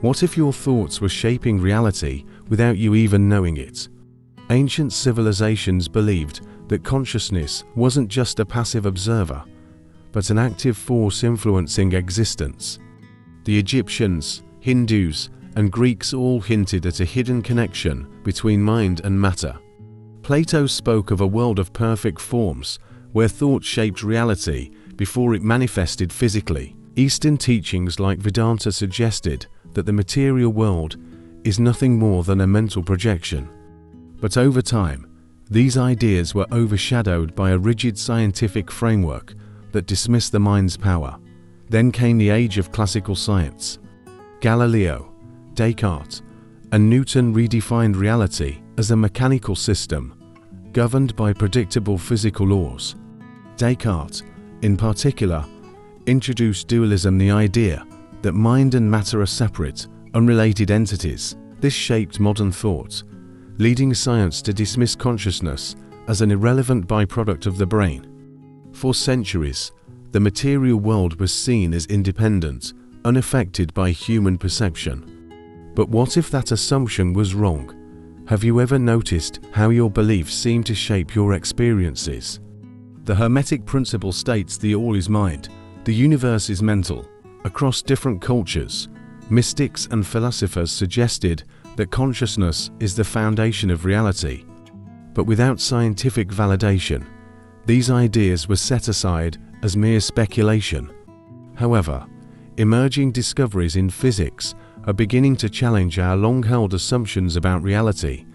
What if your thoughts were shaping reality without you even knowing it? Ancient civilizations believed that consciousness wasn't just a passive observer, but an active force influencing existence. The Egyptians, Hindus, and Greeks all hinted at a hidden connection between mind and matter. Plato spoke of a world of perfect forms, where thought shaped reality before it manifested physically. Eastern teachings like Vedanta suggested that the material world is nothing more than a mental projection. But over time, these ideas were overshadowed by a rigid scientific framework that dismissed the mind's power. Then came the age of classical science. Galileo, Descartes, and Newton redefined reality as a mechanical system, governed by predictable physical laws. Descartes, in particular, introduced dualism, the idea that mind and matter are separate, unrelated entities. This shaped modern thought, leading science to dismiss consciousness as an irrelevant byproduct of the brain. For centuries, the material world was seen as independent, unaffected by human perception. But what if that assumption was wrong? Have you ever noticed how your beliefs seem to shape your experiences? The Hermetic principle states the all is mind, the universe is mental. Across different cultures, mystics and philosophers suggested that consciousness is the foundation of reality. But without scientific validation, these ideas were set aside as mere speculation. However, emerging discoveries in physics are beginning to challenge our long-held assumptions about reality,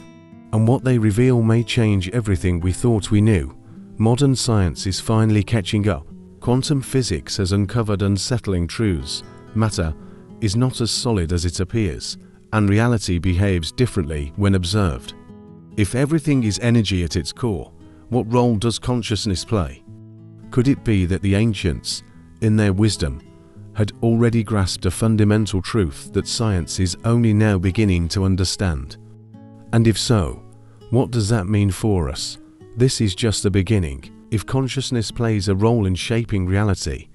and what they reveal may change everything we thought we knew. Modern science is finally catching up. Quantum physics has uncovered unsettling truths. Matter is not as solid as it appears, and reality behaves differently when observed. If everything is energy at its core, what role does consciousness play? Could it be that the ancients, in their wisdom, had already grasped a fundamental truth that science is only now beginning to understand? And if so, what does that mean for us? This is just the beginning. If consciousness plays a role in shaping reality,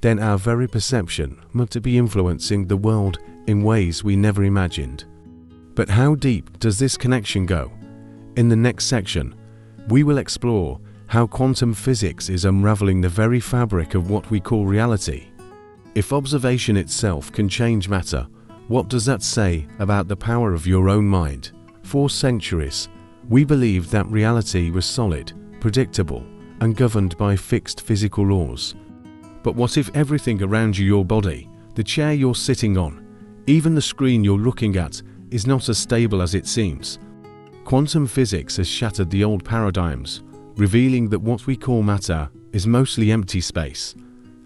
then our very perception must be influencing the world in ways we never imagined. But how deep does this connection go? In the next section, we will explore how quantum physics is unraveling the very fabric of what we call reality. If observation itself can change matter, what does that say about the power of your own mind? For centuries, we believed that reality was solid, predictable, and governed by fixed physical laws. But what if everything around you, your body, the chair you're sitting on, even the screen you're looking at, is not as stable as it seems? Quantum physics has shattered the old paradigms, revealing that what we call matter is mostly empty space,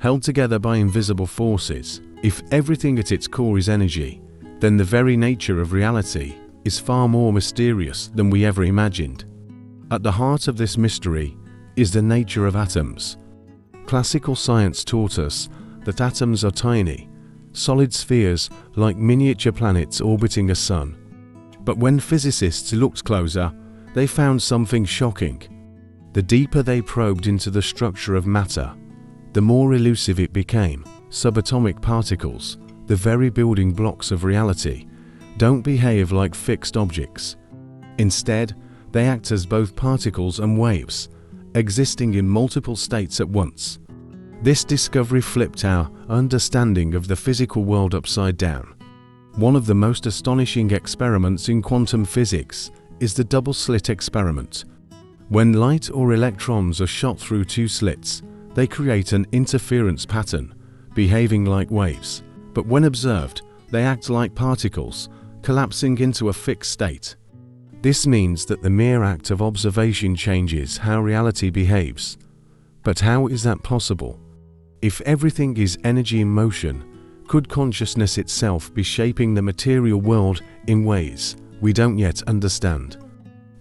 held together by invisible forces. If everything at its core is energy, then the very nature of reality is far more mysterious than we ever imagined. At the heart of this mystery is the nature of atoms. Classical science taught us that atoms are tiny, solid spheres like miniature planets orbiting a sun. But when physicists looked closer, they found something shocking. The deeper they probed into the structure of matter, the more elusive it became. Subatomic particles, the very building blocks of reality, don't behave like fixed objects. Instead, they act as both particles and waves, existing in multiple states at once. This discovery flipped our understanding of the physical world upside down. One of the most astonishing experiments in quantum physics is the double-slit experiment. When light or electrons are shot through two slits, they create an interference pattern, behaving like waves. But when observed, they act like particles, collapsing into a fixed state. This means that the mere act of observation changes how reality behaves. But how is that possible? If everything is energy in motion, could consciousness itself be shaping the material world in ways we don't yet understand?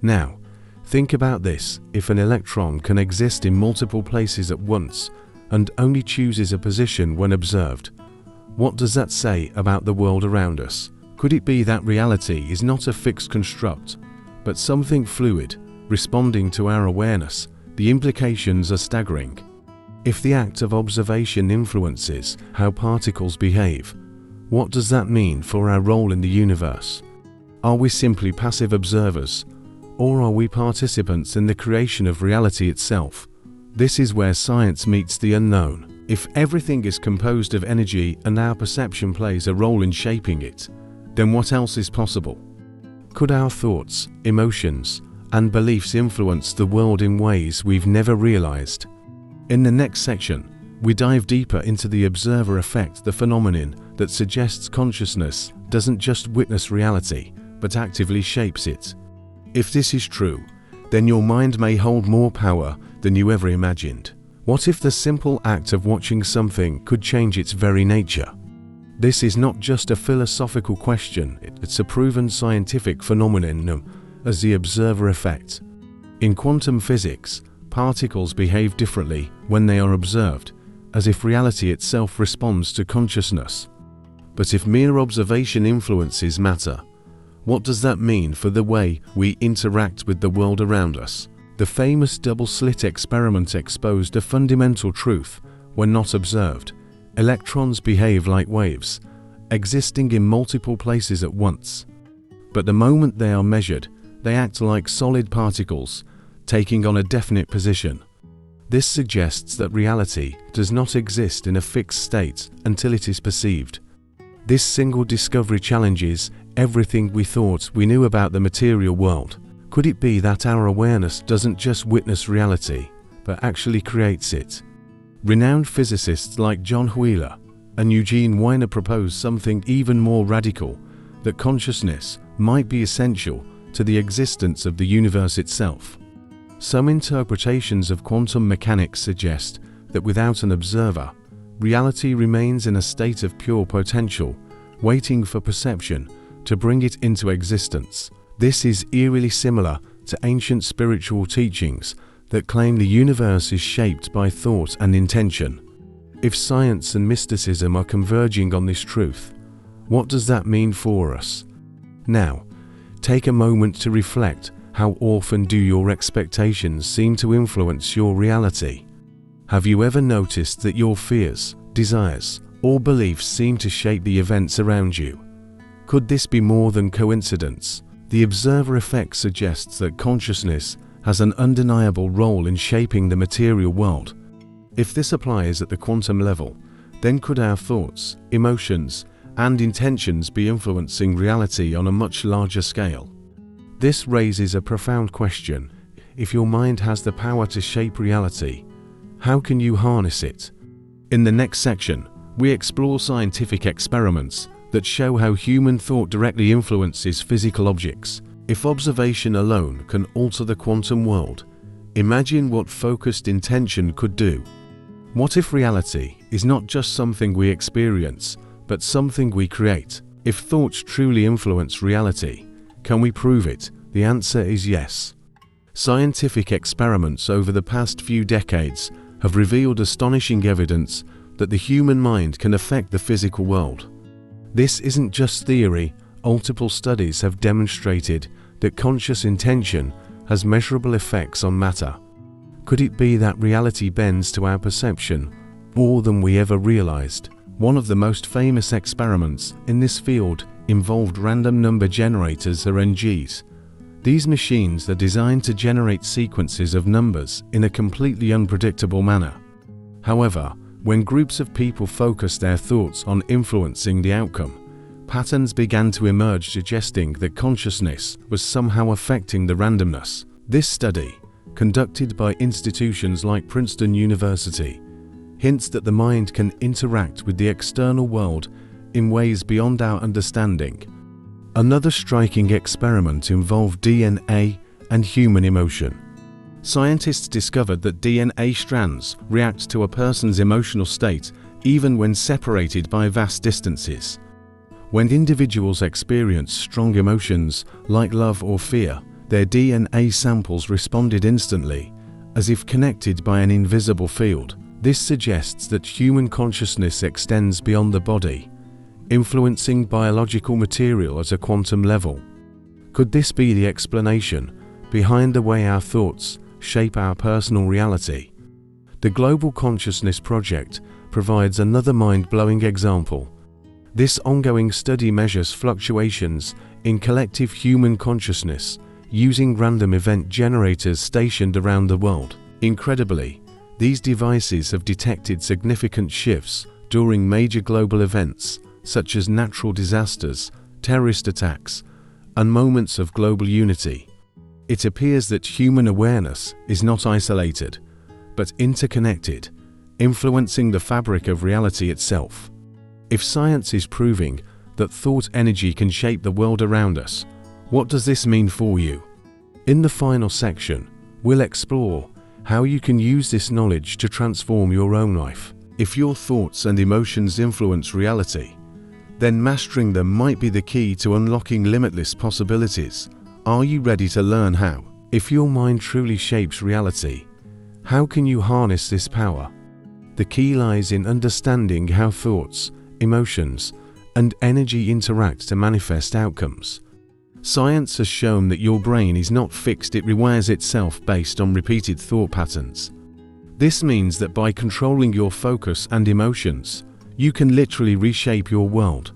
Now, think about this. If an electron can exist in multiple places at once and only chooses a position when observed, what does that say about the world around us? Could it be that reality is not a fixed construct, but something fluid, responding to our awareness? The implications are staggering. If the act of observation influences how particles behave, What does that mean for our role in the universe? Are we simply passive observers, or are we participants in the creation of reality itself? This is where science meets the unknown. If everything is composed of energy and our perception plays a role in shaping it, then what else is possible? Could our thoughts, emotions, and beliefs influence the world in ways we've never realized? In the next section, we dive deeper into the observer effect, the phenomenon that suggests consciousness doesn't just witness reality, but actively shapes it. If this is true, then your mind may hold more power than you ever imagined. What if the simple act of watching something could change its very nature? This is not just a philosophical question, it's a proven scientific phenomenon known as the observer effect. In quantum physics, particles behave differently when they are observed, as if reality itself responds to consciousness. But if mere observation influences matter, what does that mean for the way we interact with the world around us? The famous double-slit experiment exposed a fundamental truth. When not observed, electrons behave like waves, existing in multiple places at once. But the moment they are measured, they act like solid particles, taking on a definite position. This suggests that reality does not exist in a fixed state until it is perceived. This single discovery challenges everything we thought we knew about the material world. Could it be that our awareness doesn't just witness reality, but actually creates it? Renowned physicists like John Wheeler and Eugene Weiner proposed something even more radical, that consciousness might be essential to the existence of the universe itself. Some interpretations of quantum mechanics suggest that without an observer, reality remains in a state of pure potential, waiting for perception to bring it into existence. This is eerily similar to ancient spiritual teachings that claim the universe is shaped by thought and intention. If science and mysticism are converging on this truth, what does that mean for us? Now, take a moment to reflect. How often do your expectations seem to influence your reality? Have you ever noticed that your fears, desires, or beliefs seem to shape the events around you? Could this be more than coincidence? The observer effect suggests that consciousness has an undeniable role in shaping the material world. If this applies at the quantum level, then could our thoughts, emotions, and intentions be influencing reality on a much larger scale? This raises a profound question. If your mind has the power to shape reality, how can you harness it? In the next section, we explore scientific experiments that show how human thought directly influences physical objects. If observation alone can alter the quantum world, imagine what focused intention could do. What if reality is not just something we experience, but something we create? If thoughts truly influence reality, can we prove it? The answer is yes. Scientific experiments over the past few decades have revealed astonishing evidence that the human mind can affect the physical world. This isn't just theory. Multiple studies have demonstrated that conscious intention has measurable effects on matter. Could it be that reality bends to our perception more than we ever realized? One of the most famous experiments in this field involved random number generators, or RNGs. These machines are designed to generate sequences of numbers in a completely unpredictable manner. However, when groups of people focused their thoughts on influencing the outcome, patterns began to emerge suggesting that consciousness was somehow affecting the randomness. This study, conducted by institutions like Princeton University, hints that the mind can interact with the external world in ways beyond our understanding. Another striking experiment involved DNA and human emotion. Scientists discovered that DNA strands react to a person's emotional state even when separated by vast distances. When individuals experience strong emotions like love or fear, their DNA samples responded instantly, as if connected by an invisible field. This suggests that human consciousness extends beyond the body, influencing biological material at a quantum level. Could this be the explanation behind the way our thoughts shape our personal reality? The Global Consciousness Project provides another mind-blowing example. This ongoing study measures fluctuations in collective human consciousness using random event generators stationed around the world. Incredibly, these devices have detected significant shifts during major global events such as natural disasters, terrorist attacks, and moments of global unity. It appears that human awareness is not isolated, but interconnected, influencing the fabric of reality itself. If science is proving that thought energy can shape the world around us, what does this mean for you? In the final section, we'll explore how you can use this knowledge to transform your own life. If your thoughts and emotions influence reality, then mastering them might be the key to unlocking limitless possibilities. Are you ready to learn how? If your mind truly shapes reality, how can you harness this power? The key lies in understanding how thoughts, emotions, and energy interact to manifest outcomes. Science has shown that your brain is not fixed, it rewires itself based on repeated thought patterns. This means that by controlling your focus and emotions, you can literally reshape your world.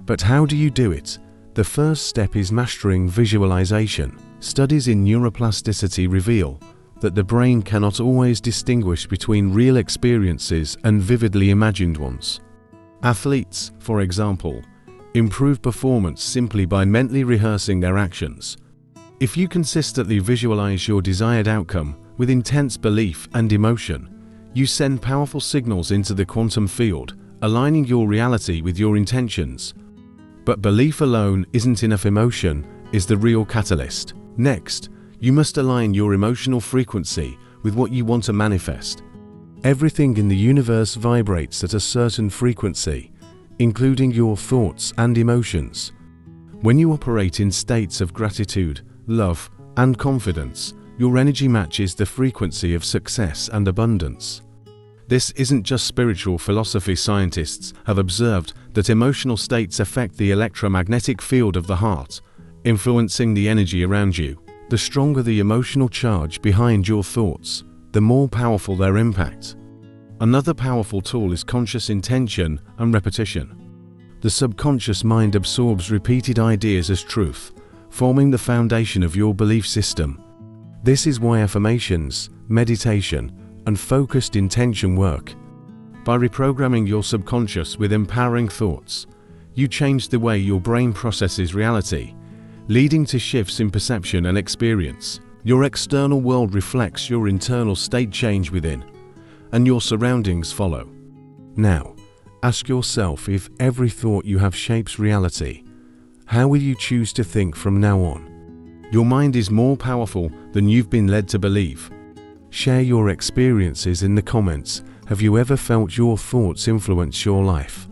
But how do you do it? The first step is mastering visualization. Studies in neuroplasticity reveal that the brain cannot always distinguish between real experiences and vividly imagined ones. Athletes, for example, improve performance simply by mentally rehearsing their actions. If you consistently visualize your desired outcome with intense belief and emotion, you send powerful signals into the quantum field, aligning your reality with your intentions. But belief alone isn't enough, emotion is the real catalyst. Next, you must align your emotional frequency with what you want to manifest. Everything in the universe vibrates at a certain frequency, including your thoughts and emotions. When you operate in states of gratitude, love, and confidence, your energy matches the frequency of success and abundance. This isn't just spiritual philosophy. Scientists have observed that emotional states affect the electromagnetic field of the heart, influencing the energy around you. The stronger the emotional charge behind your thoughts, the more powerful their impact. Another powerful tool is conscious intention and repetition. The subconscious mind absorbs repeated ideas as truth, forming the foundation of your belief system. This is why affirmations, meditation, and focused intention work. By reprogramming your subconscious with empowering thoughts, you change the way your brain processes reality, leading to shifts in perception and experience. Your external world reflects your internal state change within, and your surroundings follow. Now, ask yourself, if every thought you have shapes reality, how will you choose to think from now on? Your mind is more powerful than you've been led to believe. Share your experiences in the comments. Have you ever felt your thoughts influence your life?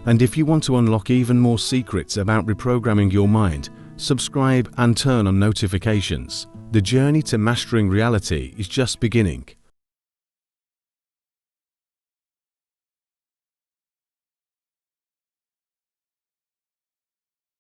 And if you want to unlock even more secrets about reprogramming your mind, subscribe and turn on notifications. The journey to mastering reality is just beginning.